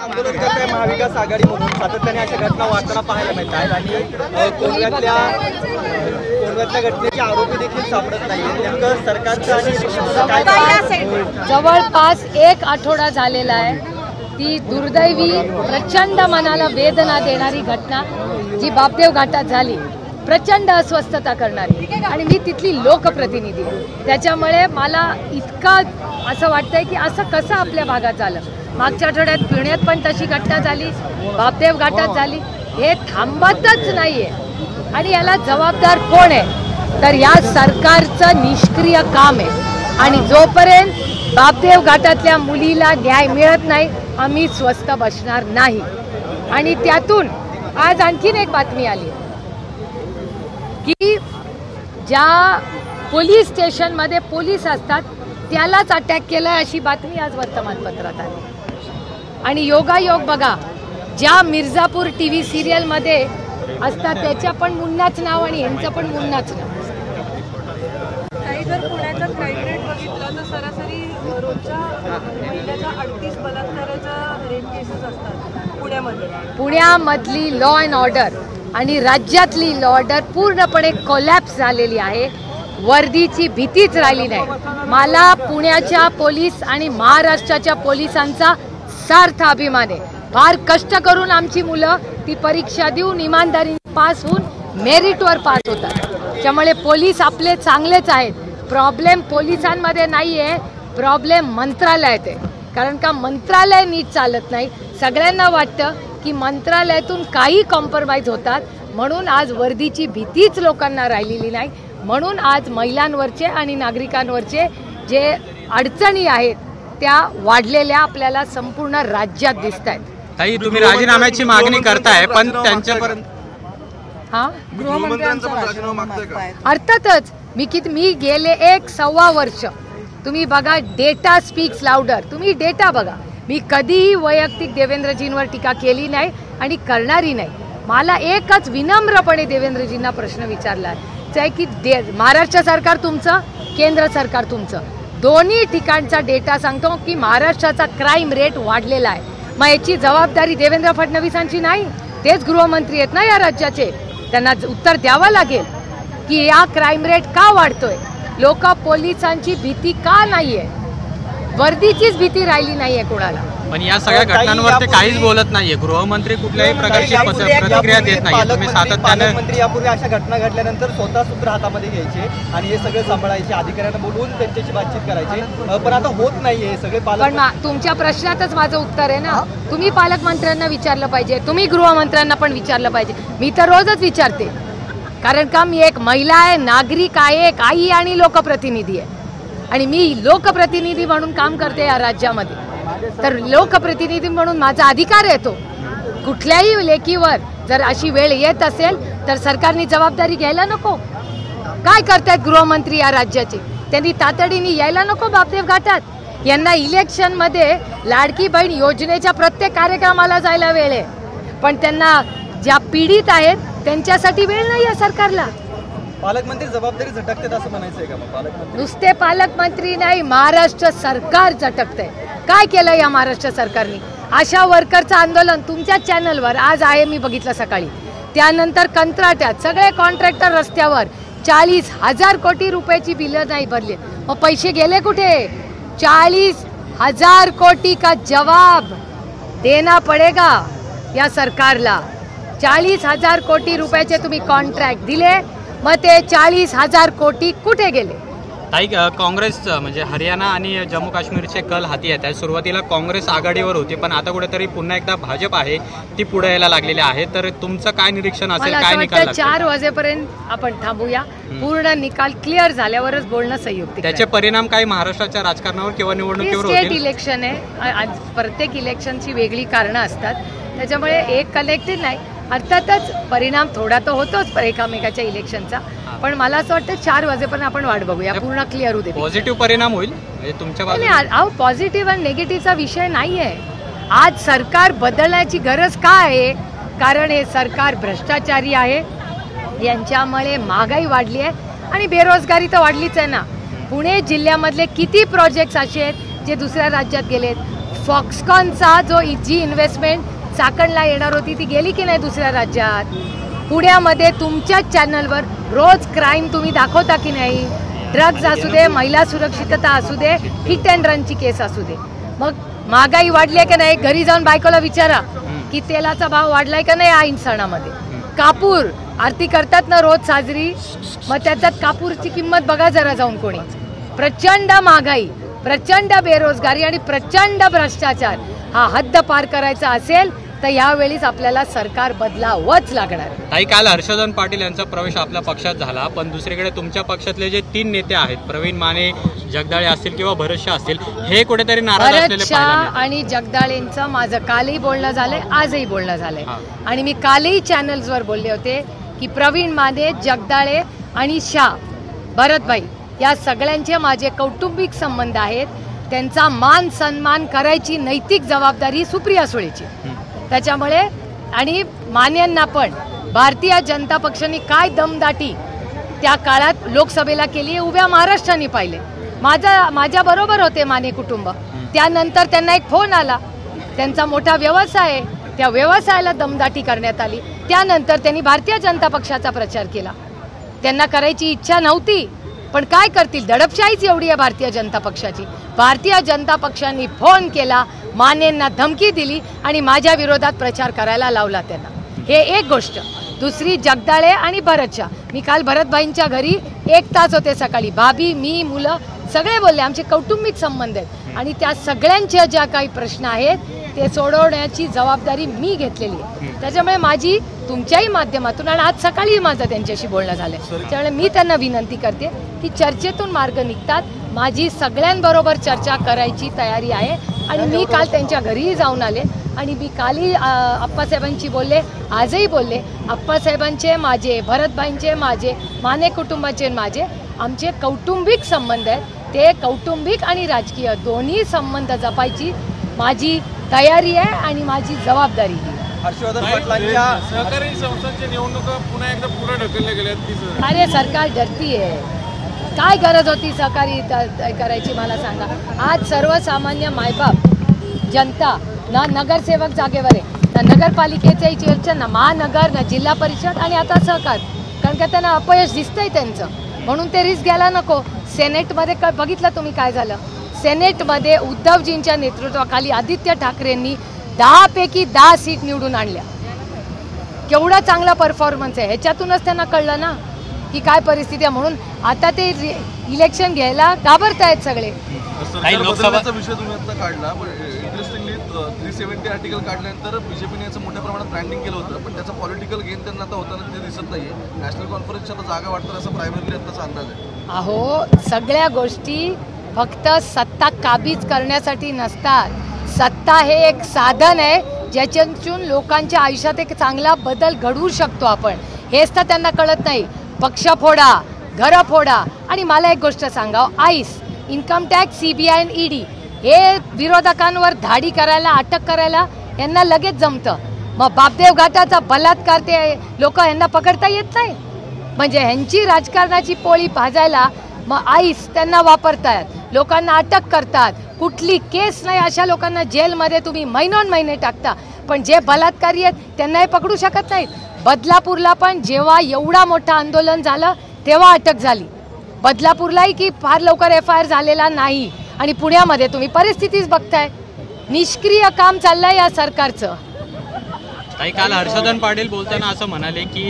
आंदोलन करताय महाविकास आघाडीमधून सातत्याने अशा घटना वाढताना पाहायला मिळत आहेत आणि कोंडव्यातल्या घटनेचे आरोपी देखील सापडत नाहीये. नेमकं सरकारचं आणि काय जवळपास 1 आठवडा झालेला आहे. ती दुर्दैवी प्रचंड मनाला वेदना देणारी घटना जी बापदेव घाटात झाली, प्रचंड अस्वस्थता करणारी, आणि मी तिथली लोकप्रतिनिधी. त्याच्यामुळे मला इतकं असं वाटतंय की असं कसं आपल्या भागात झालं. मागच्या आठवड्यात पुण्यात पण तशी घटना झाली, बापदेव घाटात झाली. हे थांबतच नाहीये आणि याला जबाबदार कोण आहे तर या सरकारचं निष्क्रिय काम आहे. आणि जोपर्यंत बापदेव घाटातल्या मुलीला न्याय मिळत नाही आम्ही स्वस्थ बसणार नाही. आणि त्यातून आज आणखीन एक बातमी आली की ज्या पोलीस स्टेशनमध्ये पोलीस असतात त्यालाच अटॅक केला अशी बातमी आज वर्तमानपत्रात आली. आणि योगायोग बघा, ज्या मिर्झापूर टीव्ही सिरियलमध्ये असतात त्याच्या पण मुन्नाच नाव आणि यांचं पण मुन्नाच नाव. काही जर पुण्याचा क्राईम रेट बघितलं तर सरासरी रोजच्या महिन्याच्या 38 बलात्काराच्या रेप केसेस असतात पुण्यामध्ये. पुण्यामधली लॉ अँड ऑर्डर आणि राज्यातली लॉ ऑर्डर पूर्णपणे कोलॅप्स झालेली आहे. वर्दीची भीतीच राहिली नाही. मला पुण्याच्या पोलीस आणि महाराष्ट्राच्या पोलिसांचा सार्थ अभिमान आहे. फार कष्ट करून आमची मुलं ती परीक्षा देऊन इमानदारीने पास होऊन मेरिटवर पास होतात. त्यामुळे पोलीस आपले चांगलेच आहेत. प्रॉब्लेम पोलिसांमध्ये नाही आहे, प्रॉब्लेम मंत्रालयात आहे. कारण का मंत्रालय नीट चालत नाही. सगळ्यांना वाटतं की मंत्रालयातून काही कॉम्प्रोमाइज होतात, म्हणून आज वर्दीची भीतीच लोकांना राहिलेली नाही. म्हणून आज महिलांवरचे आणि नागरिकांवरचे जे अडचणी आहेत त्या वाढलेल्या आपल्याला संपूर्ण राज्यात दिसत आहेत. ताई, तुम्ही राजीनाम्याची मागणी करताय पण त्यांच्यापर्यंत अर्थातच मी गेले 1.25 वर्ष तुम्ही बघा, डेटा स्पीक्स लाऊडर. तुम्ही डेटा बघा. मी कधीही वैयक्तिक देवेंद्रजींवर टीका केली नाही आणि करणारी नाही. मला एकच विनम्रपणे देवेंद्रजींना प्रश्न विचारला आहे की महाराष्ट्र सरकार तुमचं, केंद्र सरकार तुमचं, दोन्ही ठिकाणचा डेटा सांगतो की महाराष्ट्राचा क्राईम रेट वाढलेला आहे. मग याची जबाबदारी देवेंद्र फडणवीसांची नाही? तेच गृहमंत्री आहेत ना या राज्याचे. त्यांना उत्तर द्यावं लागेल की या क्राईम रेट का वाढतोय, लोक पोलिसांची भीती का नाहीये, वर्दीचीच भीती राहिली नाहीये कोणाला. पण या सगळ्या घटनांवर ते काहीच बोलत नाहीये. गृहमंत्री कुठल्याही प्रकारची प्रतिक्रिया देत नाही. तुम्ही सातत्याने पालकमंत्री यापूर्वी अशा घटना घडल्यानंतर स्वतः सूत्र हातामध्ये घ्यायचे आणि हे सगळं सांभाळायचे, अधिकाऱ्यांना बोलवून त्यांच्याशी बातचीत करायचे. पण आता होत नाहीये सगळे पण तुमच्या प्रश्नातच माझं उत्तर आहे ना. तुम्ही पालकमंत्र्यांना विचारलं पाहिजे, तुम्ही गृहमंत्र्यांना पण विचारलं पाहिजे. मी तर रोजच विचारते, कारण का मी एक महिला आहे, नागरिक आहे, एक आई आणि लोकप्रतिनिधी आहे. आणि मी लोकप्रतिनिधी म्हणून काम करते या राज्यामध्ये. तर लोकप्रतिनिधी म्हणून माझा अधिकार आहे तो. कुठल्याही लेखीवर जर अशी वेळ येत असेल तर सरकारने जबाबदारी घ्यायला नको. काय करतायत गृहमंत्री या राज्याचे? त्यांनी तातडीने यायला नको बापदेव घाटात. यांना इलेक्शनमध्ये लाडकी बहीण योजनेच्या प्रत्येक कार्यक्रमाला जायला वेळ आहे, पण त्यांना ज्या पीडित आहेत त्यांच्यासाठी वेळ नाही आहे सरकारला. पालकमंत्री जबाबदारी झटकतात असं म्हणायचंय का? पालकमंत्री नुसते पालकमंत्री नाही, महाराष्ट्र सरकार झटकतंय. काय केलं या महाराष्ट्र सरकारने? आशा वर्करचं आंदोलन तुमच्या चॅनलवर आज आहे, मी बघितलं सकाळी. त्यानंतर कंत्राट्यात सगळे कॉन्ट्रॅक्टर रस्त्यावर 40,000 कोटी रुपयाची बिलं नाही भरली. मग पैसे गेले कुठे? 40,000 कोटी का जवाब देना पडेगा या सरकारला. 40,000 कोटी रुपयाचे तुम्ही कॉन्ट्रॅक्ट दिले, मग ते 40,000 कोटी कुठे गेले? ताई, काँग्रेस म्हणजे हरियाणा आणि जम्मू काश्मीरचे कल हाती आहेत. सुरुवातीला काँग्रेस आघाडीवर होती, पण आता कुठेतरी पुन्हा एकदा भाजप आहे ती पुढे यायला लागलेली आहे. तर तुमचं काय निरीक्षण असेल? काय निकाल? 4 वाजेपर्यंत आपण थांबूया. पूर्ण निकाल क्लिअर झाल्यावरच बोलणं संयुक्त. त्याचे परिणाम काय महाराष्ट्राच्या राजकारणावर किंवा निवडणुकीवर होतील? स्टेट इलेक्शन आहे. आज प्रत्येक इलेक्शनची वेगळी कारणं असतात, त्याच्यामुळे एक कनेक्टेड नाही. अर्थातच परिणाम थोडा तर होतोच एकामेकाच्या इलेक्शनचा, पण मला असं वाटतं 4 वाजेपर्यंत आपण वाट बघूया, पूर्ण क्लिअर होऊ दे. पॉझिटिव्ह परिणाम होईल म्हणजे तुमच्या बाजूने? अहो, पॉझिटिव्ह आणि निगेटिव्हचा विषय नाही आहे. आज सरकार बदलण्याची गरज का आहे? कारण हे सरकार भ्रष्टाचारी आहे, यांच्यामुळे महागाई वाढली आहे आणि बेरोजगारी तर वाढलीच आहे ना. पुणे जिल्ह्यामधले किती प्रोजेक्ट्स असे आहेत जे दुसऱ्या राज्यात गेलेत? फॉक्सकॉनचा जी इन्व्हेस्टमेंट चाकणला येणार होती ती गेली की नाही दुसऱ्या राज्यात? पुण्यामध्ये तुमच्याच चॅनलवर रोज क्राईम तुम्ही दाखवता की नाही? ड्रग्ज असू दे, महिला सुरक्षितता असू दे, हिट अँड रनची केस असू दे. मग महागाई वाढली आहे की नाही? घरी जाऊन बायकोला विचारा की तेलाचा भाव वाढलाय का नाही या सणामध्ये. कापूर आरती करतात ना रोज साजरी, मग त्याच्यात कापूरची किंमत बघा जरा जाऊन कोणी. प्रचंड महागाई, प्रचंड बेरोजगारी आणि प्रचंड भ्रष्टाचार हा हद्द पार करायचा असेल तर यावेळीच आपल्याला सरकार बदलावंच लागणार. ताई, काल हर्षवर्धन पाटील यांचा प्रवेश आपल्या पक्षात झाला, पण दुसरीकडे तुमच्या पक्षातले जे 3 नेते आहेत, प्रवीण माने, जगदाळे असतील किंवा भरत शाह असतील, हे कुठेतरी नाराज असलेले भरत शाह आणि जगदाळेंचं माझं कालही बोलणं झालंय, आजही बोलणं झालंय. आणि मी कालही चॅनल्सवर बोलले होते की प्रवीण माने, जगदाळे आणि शाह, भरतभाई या सगळ्यांचे माझे कौटुंबिक संबंध आहेत. त्यांचा मान सन्मान करायची नैतिक जबाबदारी सुप्रिया सुळेची. त्याच्यामुळे आणि मान्यांना पण भारतीय जनता पक्षाने काय दमदाटी त्या काळात लोकसभेला केली उभ्या महाराष्ट्राने पाहिले. माझ्या बरोबर होते माने कुटुंब. त्यानंतर त्यांना एक फोन आला, त्यांचा मोठा व्यवसाय आहे, त्या व्यवसायाला दमदाटी करण्यात आली. त्यानंतर त्यांनी भारतीय जनता पक्षाचा प्रचार केला. त्यांना करायची इच्छा नव्हती, पण काय करतील, दडपशाहीच एवढी आहे भारतीय जनता पक्षाची. भारतीय जनता पक्षाने फोन केला, मानेंना धमकी दिली आणि माझ्या विरोधात प्रचार करायला लावला त्यांना. हे एक गोष्ट. दुसरी, जगदाळे आणि भरत शाह. मी काल भरतभाईंच्या घरी 1 तास होते सकाळी. भाभी, मी, मुलं सगळे बोलले. आमचे कौटुंबिक संबंध आहेत आणि त्या सगळ्यांच्या ज्या काही प्रश्न आहेत ते सोडवण्याची जबाबदारी मी घेतलेली आहे. त्याच्यामुळे माझी तुमच्याही माध्यमातून आणि आज सकाळी माझं त्यांच्याशी बोलणं झालं. त्यामुळे मी त्यांना विनंती करते की चर्चेतून मार्ग निघतात. माझी सगळ्यांबरोबर चर्चा करायची तयारी आहे आणि मी काल त्यांच्या घरीही जाऊन आले आणि मी कालही आप्पासाहेबांची बोलले, आजही बोलले. आप्पासाहेबांचे माझे, भरतभाईंचे माझे, माने कुटुंबाचे माझे, आमचे कौटुंबिक संबंध आहेत. ते कौटुंबिक आणि राजकीय दोन्ही संबंध जपायची माझी तयारी आहे आणि माझी जबाबदारी. हर्षवर्धन पाटलांच्या सहकारी संस्थांच्या निवडणुका पुन्हा एकदा पुढे ढकलल्या गेल्या. अरे सरकार डरती आहे. काय गरज होती सहकारी करायची मला सांगा. आज सर्वसामान्य मायबाप जनता ना नगरसेवक जागेवर आहे, ना नगरपालिकेच्या इलेक्शन, ना महानगर, ना जिल्हा परिषद आणि आता सहकार. कारण का त्यांना अपयश दिसतंय त्यांचं, म्हणून ते रिस्क घ्यायला नको. सेनेटमध्ये बघितलं तुम्ही काय झालं. सेनेटमध्ये उद्धवजींच्या नेतृत्वाखाली आदित्य ठाकरेंनी 10 पैकी 10 सीट निवडून आणल्या. केवढा चांगला परफॉर्मन्स आहे. ह्याच्यातूनच त्यांना कळलं ना की काय परिस्थिती आहे. म्हणून आता ते इलेक्शन घ्यायला घाबरतायत सगळे. लोकसभेचा विषय तुम्ही आता काढला, पण इंटरेस्टिंगली 370 आर्टिकल काढल्यानंतर बीजेपीने याचं मोठ्या प्रमाणात ब्रँडिंग केलं होतं, पण त्याचा पॉलिटिकल गेन त्यांना आता होताना ते दिसत नाहीये. नॅशनल कॉन्फरन्सच्या आता जागा वाटतात असं प्रायमरीली आताचा अंदाज आहे. अहो, सगळ्या गोष्टी फक्त सत्ता काबीज करण्यासाठी नसतात. सत्ता हे एक साधन आहे ज्याच्यातून लोकांच्या आयुष्यात एक चांगला बदल घडवू शकतो आपण. हेच तर त्यांना कळत नाही. पक्ष फोडा, घरं फोडा. आणि मला एक गोष्ट सांगा, आईस, इन्कम टॅक्स, CBI आणि ED हे विरोधकांवर धाडी करायला, अटक करायला यांना लगेच जमतं. मग बापदेव घाटाचा बलात्कार ते लोक यांना पकडता येत नाही. म्हणजे ह्यांची राजकारणाची पोळी भाजायला मग आईस त्यांना वापरतात, लोकांना अटक करतात. कुठली केस नाही अशा लोकांना जेलमध्ये तुम्ही महिने टाकता, पण जे बलात्कारी आहेत त्यांनाही पकडू शकत नाहीत. बदलापूरला पण जेव्हा एवढा मोठा आंदोलन झालं तेव्हा अटक झाली. बदलापूरलाही की फार लवकर FIR झालेला नाही. आणि पुण्यामध्ये तुम्ही परिस्थितीच बघताय. निष्क्रिय काम चाललंय या सरकारचं. ताई, काल हर्षवर्धन पाटील बोलताना असं म्हणाले की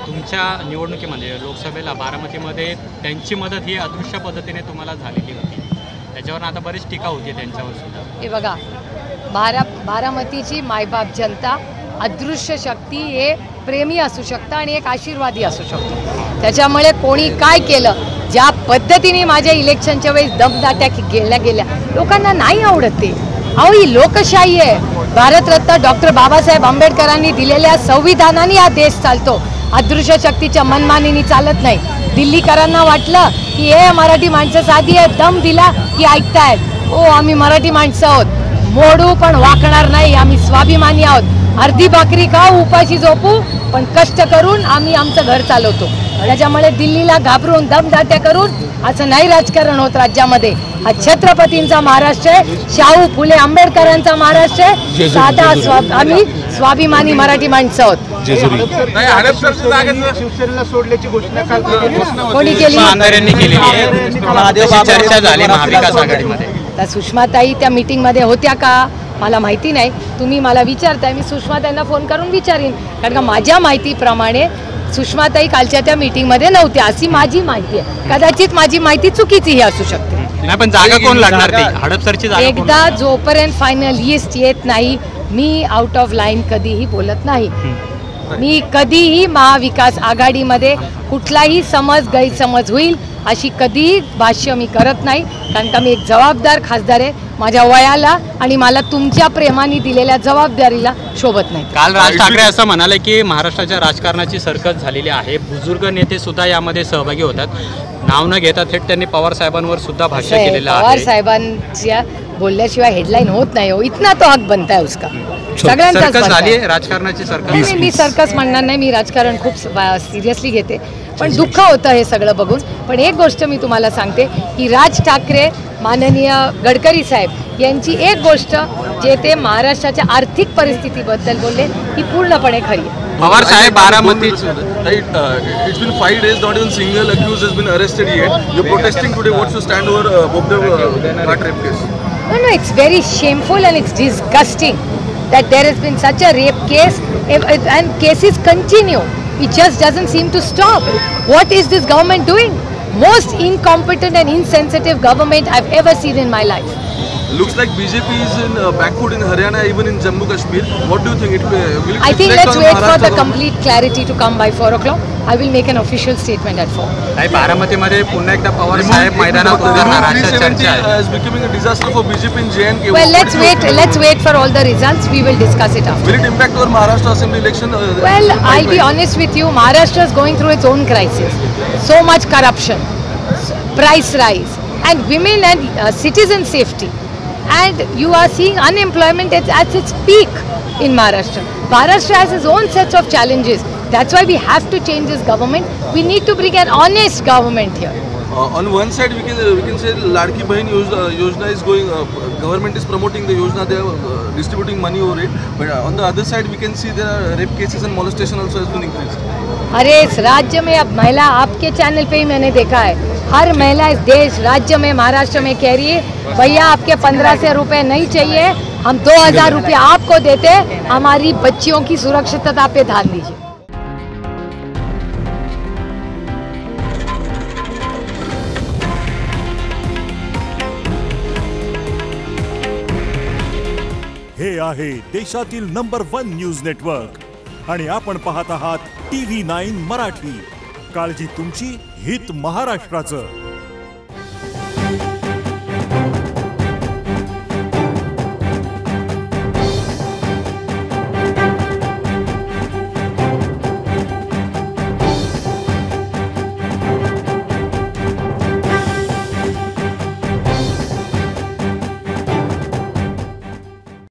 तुमच्या निवडणुकीमध्ये लोकसभेला बारामतीमध्ये त्यांची मदत ही अदृश्य पद्धतीने तुम्हाला झालेली होती. त्याच्यावर आता बरीच टीका होती त्यांच्यावर सुद्धा. हे बघा, बारामतीची मायबाप जनता अदृश्य शक्ती हे प्रेमी असू शकतं आणि एक आशीर्वादी असू शकतो. त्याच्यामुळे कोणी काय केलं, ज्या पद्धतीने माझ्या इलेक्शनच्या वेळेस दमदाट्या गेल्या लोकांना नाही आवडत ते. अहो, ही लोकशाही आहे. भारतरत्न डॉक्टर बाबासाहेब आंबेडकरांनी दिलेल्या संविधानाने हा देश चालतो. अदृश्य शक्तीच्या मनमानीने चालत नाही. दिल्लीकरांना वाटलं की हे मराठी माणसं साधी आहेत, दम दिला की ऐकतायत. ओ, आम्ही मराठी माणसं आहोत, मोडू पण वाकणार नाही. आम्ही स्वाभिमानी आहोत. अर्धी भाकरी खाऊ, उपाशी झोपू, पण कष्ट करून आम्ही आमचं घर चालवतो. त्याच्यामुळे दिल्लीला घाबरून दमदाट्या करून असं नाही राजकारण होत राज्यामध्ये. हा छत्रपतींचा महाराष्ट्र आहे, शाहू फुले आंबेडकरांचा महाराष्ट्र आहे. साधा आम्ही स्वाभिमानी मराठी माणसं आहोत. शिवसेनेला सोडल्याची घोषणा काल कोणी केली? आंदोलनांनी केलेली आहे. अशी चर्चा झाली महाविकास आघाडीमध्ये. तर सुषमाताई त्या मीटिंगमध्ये होत्या का मला माहिती नाही. तुम्ही मला विचारताय, मी सुषमाताईंना फोन करून विचारीन. कारण का माझ्या माहितीप्रमाणे सुषमाताई कालच्या त्या मीटिंगमध्ये नव्हत्या अशी माझी माहिती आहे. कदाचित माझी माहिती चुकीचीही असू शकते. नाही, पण जागा कोण लढणार ती हडपसरची जागा? एकदा जोपर्यंत फायनल लिस्ट येत नाही मी आउट ऑफ लाईन कधीही बोलत नाही. मी कधीही महाविकास आघाडीमध्ये कुठलाही गैरसमज होईल अशी कधीही भाष्य मी करत नाही. कारण का मी एक जबाबदार खासदार आहे. माझ्या वयाला आणि मला तुमच्या प्रेमाने दिलेल्या जबाबदारीला शोभत नाही. काल राज ठाकरे असं म्हणाले की महाराष्ट्राच्या राजकारणाची सरकत झालेली आहे. बुजुर्ग नेते सुद्धा यामध्ये सहभागी होतात. नाव न घेता थेट त्यांनी पवार साहेबांवर सुद्धा भाष्य केलेलं आहे. पवार साहेबांच्या बोलल्याशिवाय हेडलाईन होत नाही हो. इतना तो हक बनता है उसका. सगळ्यांचाच झाली राजकारणाची सरकस. मी सर्कस म्हणणार नाही. मी राजकारण खूप सिरियसली घेते. पण दुःख होतं हे सगळं बघून. पण एक गोष्ट मी तुम्हाला सांगते की राज ठाकरे माननीय गडकरी साहेब यांची एक गोष्ट जे ते महाराष्ट्राच्या आर्थिक परिस्थितीबद्दल बोलले ही पूर्णपणे खरी आहे. पवार साहेब Baramati. It's been 5 days, not even single accused has been arrested yet. You're protesting today. What's your stand over Bobdev Ghat rape case? No, it's very shameful and it's disgusting that there has been such a rape case and cases continue. It just doesn't seem to stop. What is this government doing? Most incompetent and insensitive government I've ever seen in my life. Looks like BJP is in backfoot in Haryana, even in Jammu Kashmir. What do you think? Will it I think reflect let's on wait for the Maharashtra? complete clarity to come by 4 o'clock. I will make an official statement at 4. नाही, बारामतीमध्ये पुन्हा एकदा पवार साहेब मैदानात उतरणार अशा चर्चा आहे. is becoming a disaster for BJP in JNK. Well, let's wait for all the results. We will discuss it after. Will it impact our Maharashtra Assembly election? Well, I'll be honest with you. Maharashtra is going through its own crisis. So much corruption, price rise, and women and citizen safety. And you are seeing unemployment at its peak in Maharashtra. Maharashtra has its own sets of challenges. That's why we have to change this government. We need to bring an honest government here. On one side, we can say Ladki Bahin Yojana is going. Government is promoting the Yojana. They are distributing money over it. But on the other side, we can see there are rape cases and molestation also has been increased. अरे इस राज्य में अब महिला आपके channel पे ही मैंने देखा है. हर महिला इस देश राज्य में महाराष्ट्र में कह रही है भैया आपके 1500 रुपए नहीं चाहिए, हम 2000 रुपये आपको देते, हमारी बच्चियों की सुरक्षितता पे ध्यान दीजिए. हे आहे देशातील नंबर 1 न्यूज नेटवर्क आणि आपण पाहत आहात TV9 मराठी. काळजी तुमची, हित महाराष्ट्राचं.